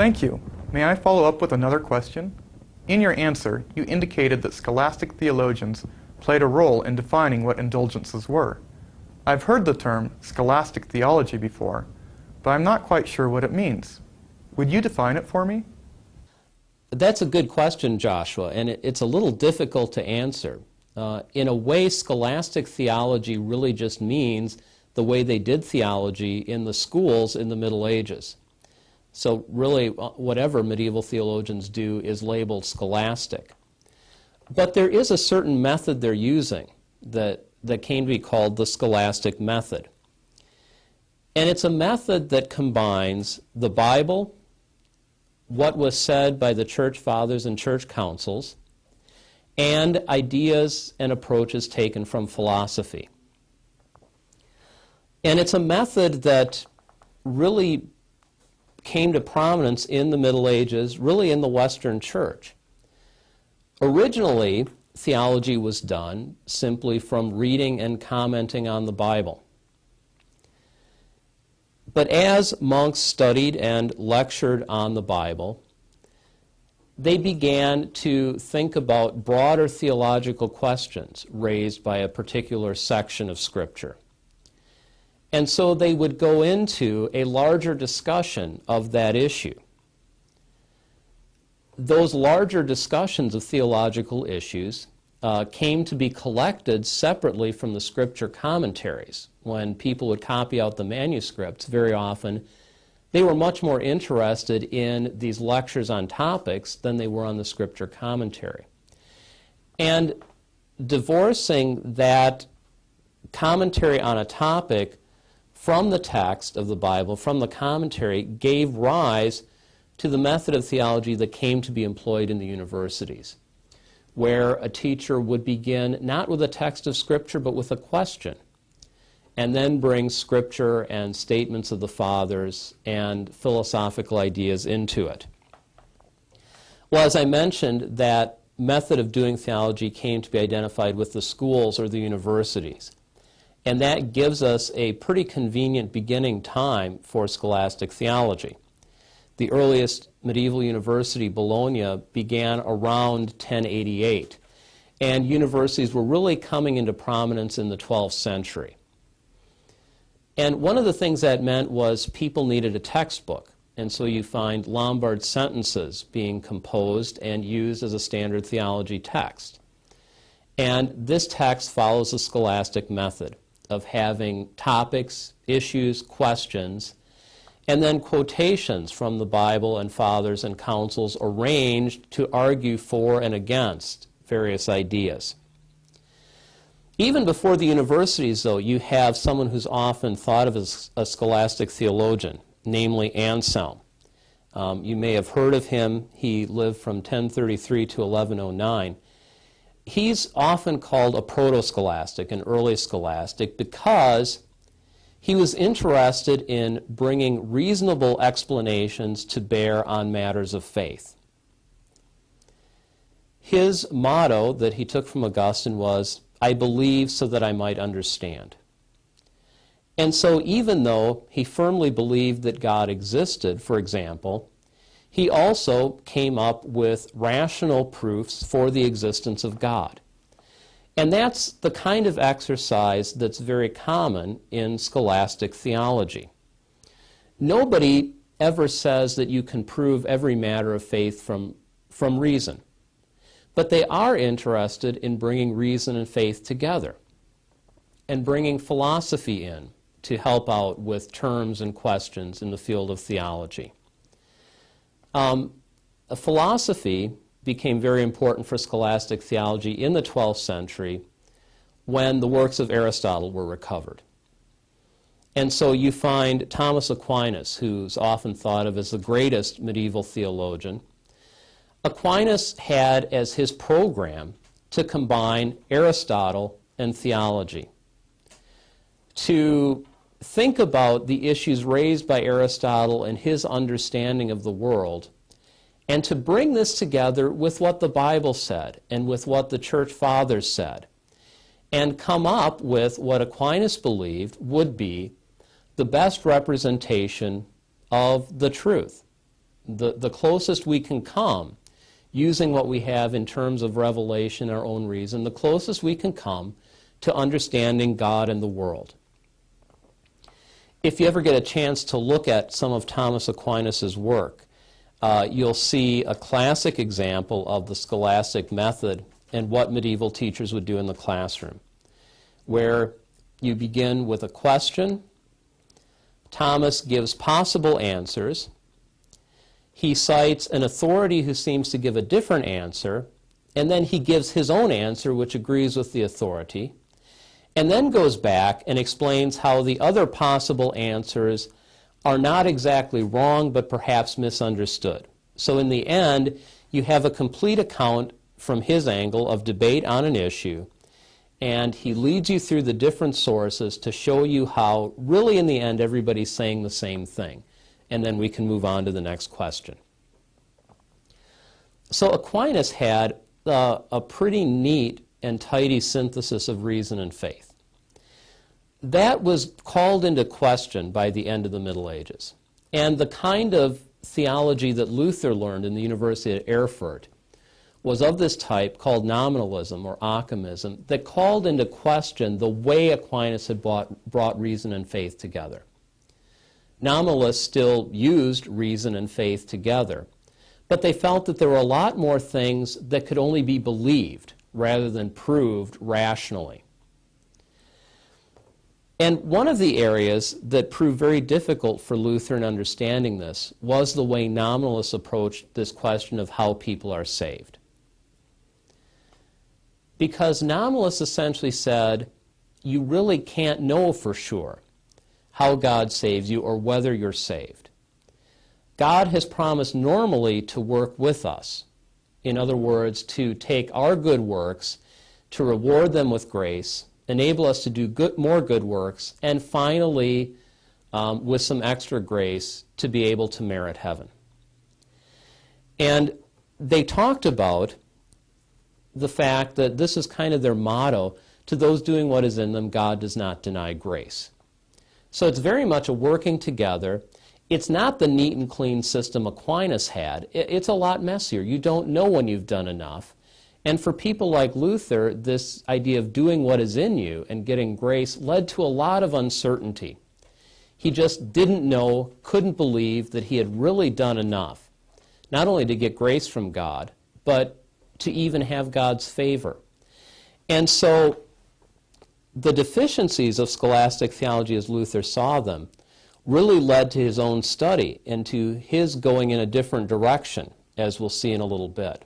Thank you. May I follow up with another question? In your answer, you indicated that scholastic theologians played a role in defining what indulgences were. I've heard the term scholastic theology before, but I'm not quite sure what it means. Would you define it for me? That's a good question, Joshua, and it's a little difficult to answer. In a way, scholastic theology really just means the way they did theology in the schools in the Middle Ages. So really, whatever medieval theologians do is labeled scholastic. But there is a certain method they're using that came to be called the scholastic method. And it's a method that combines the Bible, what was said by the church fathers and church councils, and ideas and approaches taken from philosophy. And it's a method that really came to prominence in the Middle Ages, really in the Western Church. Originally, theology was done simply from reading and commenting on the Bible. But as monks studied and lectured on the Bible, they began to think about broader theological questions raised by a particular section of Scripture. And so they would go into a larger discussion of that issue. Those larger discussions of theological issues came to be collected separately from the Scripture commentaries. When people would copy out the manuscripts, very often they were much more interested in these lectures on topics than they were on the Scripture commentary. And divorcing that commentary on a topic from the text of the Bible, from the commentary, gave rise to the method of theology that came to be employed in the universities, where a teacher would begin not with a text of Scripture, but with a question, and then bring Scripture and statements of the Fathers and philosophical ideas into it. Well, as I mentioned, that method of doing theology came to be identified with the schools or the universities. And that gives us a pretty convenient beginning time for scholastic theology. The earliest medieval university, Bologna, began around 1088, and universities were really coming into prominence in the 12th century. And one of the things that meant was people needed a textbook, and so you find Lombard sentences being composed and used as a standard theology text. And this text follows the scholastic method of having topics, issues, questions, and then quotations from the Bible and fathers and councils arranged to argue for and against various ideas. Even before the universities, though, you have someone who's often thought of as a scholastic theologian, namely Anselm. You may have heard of him. He lived from 1033 to 1109. He's often called a proto-scholastic, an early scholastic, because he was interested in bringing reasonable explanations to bear on matters of faith. His motto that he took from Augustine was, "I believe so that I might understand." And so even though he firmly believed that God existed, for example, he also came up with rational proofs for the existence of God. And that's the kind of exercise that's very common in scholastic theology. Nobody ever says that you can prove every matter of faith from reason. But they are interested in bringing reason and faith together and bringing philosophy in to help out with terms and questions in the field of theology. Philosophy became very important for scholastic theology in the 12th century when the works of Aristotle were recovered. And so you find Thomas Aquinas, who's often thought of as the greatest medieval theologian. Aquinas had as his program to combine Aristotle and theology, to think about the issues raised by Aristotle and his understanding of the world, and to bring this together with what the Bible said and with what the church fathers said, and come up with what Aquinas believed would be the best representation of the truth. the closest we can come, using what we have in terms of revelation, our own reason, the closest we can come to understanding God and the world. If you ever get a chance to look at some of Thomas Aquinas' work, you'll see a classic example of the scholastic method and what medieval teachers would do in the classroom, where you begin with a question. Thomas gives possible answers. He cites an authority who seems to give a different answer, and then he gives his own answer, which agrees with the authority, and then goes back and explains how the other possible answers are not exactly wrong, but perhaps misunderstood. So in the end, you have a complete account from his angle of debate on an issue, and he leads you through the different sources to show you how, really in the end, everybody's saying the same thing. And then we can move on to the next question. So Aquinas had a pretty neat and tidy synthesis of reason and faith. That was called into question by the end of the Middle Ages. And the kind of theology that Luther learned in the University of Erfurt was of this type called nominalism or Ockhamism that called into question the way Aquinas had brought reason and faith together. Nominalists still used reason and faith together, but they felt that there were a lot more things that could only be believed rather than proved rationally. And one of the areas that proved very difficult for Luther in understanding this was the way nominalists approached this question of how people are saved. Because nominalists essentially said, you really can't know for sure how God saves you or whether you're saved. God has promised normally to work with us. In other words, to take our good works, to reward them with grace, enable us to do more good works, and finally, with some extra grace, to be able to merit heaven. And they talked about the fact that this is kind of their motto: to those doing what is in them, God does not deny grace. So it's very much a working together. It's not the neat and clean system Aquinas had. It's a lot messier. You don't know when you've done enough. And for people like Luther, this idea of doing what is in you and getting grace led to a lot of uncertainty. He just didn't know, couldn't believe that he had really done enough, not only to get grace from God, but to even have God's favor. And so the deficiencies of scholastic theology as Luther saw them really led to his own study and to his going in a different direction, as we'll see in a little bit.